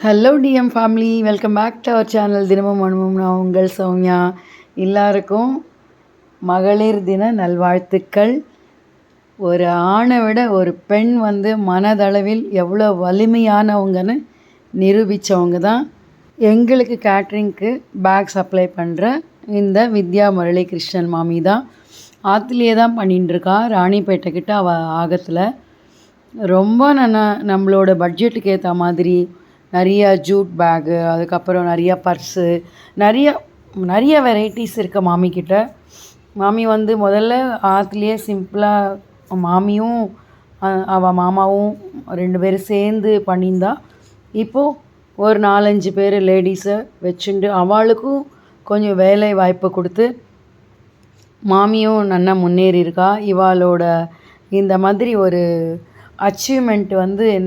Hello TM family, welcome back to our channel தினமும் மனமும். நான் உங்கள் சௌமியா. எல்லாருக்கும் மகளிர் தின நல்வாழ்த்துக்கள். ஒரு ஆணை விட ஒரு பெண் மனதளவில் எவ்வளோ வலிமையானவங்கன்னு நிரூபித்தவங்க தான் எங்களுக்கு கேட்ரிங்க்கு பேக் சப்ளை பண்ணுற இந்த வித்யா முரளி கிருஷ்ணன் மாமி தான். ஆற்றுலையே தான் பண்ணிட்டுருக்கா, ராணிப்பேட்டை கிட்ட அவள் ஆகத்தில். ரொம்ப நம்மளோட பட்ஜெட்டுக்கு ஏற்ற மாதிரி நிறைய ஜூட் பேகு, அதுக்கப்புறம் நிறைய பர்ஸு, நிறைய வெரைட்டிஸ் இருக்க மாமிக்கிட்ட. மாமி முதல்ல ஆற்றுலையே சிம்பிளாக மாமியும் அவள் மாமாவும் 2 பேரும் சேர்ந்து பண்ணியிருந்தா. இப்போது ஒரு 4-5 பேர் லேடிஸை வச்சுட்டு அவளுக்கும் கொஞ்சம் வேலை வாய்ப்பு கொடுத்து மாமியும் நல்லா முன்னேறி இருக்கா. இவாளோட இந்த மாதிரி ஒரு அச்சீவ்மெண்ட்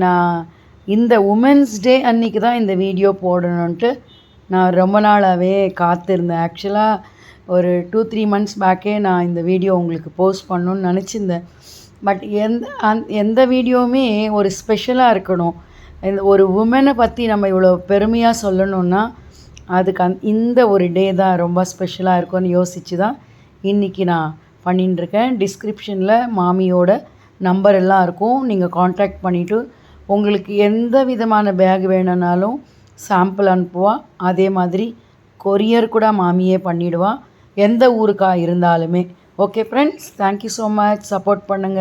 நான் இந்த உமன்ஸ் டே அன்றைக்கி தான் இந்த வீடியோ போடணுன்ட்டு நான் ரொம்ப நாளாகவே காத்திருந்தேன். ஆக்சுவலாக ஒரு 2-3 மந்த்ஸ் பேக்கே நான் இந்த வீடியோ உங்களுக்கு போஸ்ட் பண்ணணுன்னு நினச்சிருந்தேன். பட் எந்த வீடியோவுமே ஒரு ஸ்பெஷலாக இருக்கணும். ஒரு உமனை பற்றி நம்ம இவ்வளோ பெருமையாக சொல்லணுன்னா அதுக்கு இந்த ஒரு டே தான் ரொம்ப ஸ்பெஷலாக இருக்கும்னு யோசித்து தான் இன்றைக்கி நான் பண்ணிட்டுருக்கேன். டிஸ்கிரிப்ஷனில் மாமியோட நம்பர் எல்லாம் இருக்கும். நீங்கள் காண்டாக்ட் பண்ணிவிட்டு உங்களுக்கு எந்த விதமான பேக் வேணும்னாலும் சாம்பிள் அனுப்புவா. அதே மாதிரி கொரியர் கூட மாமியே பண்ணிவிடுவா, எந்த ஊருக்காக இருந்தாலுமே. Okay friends, thank you so much. Support பண்ணுங்கள்.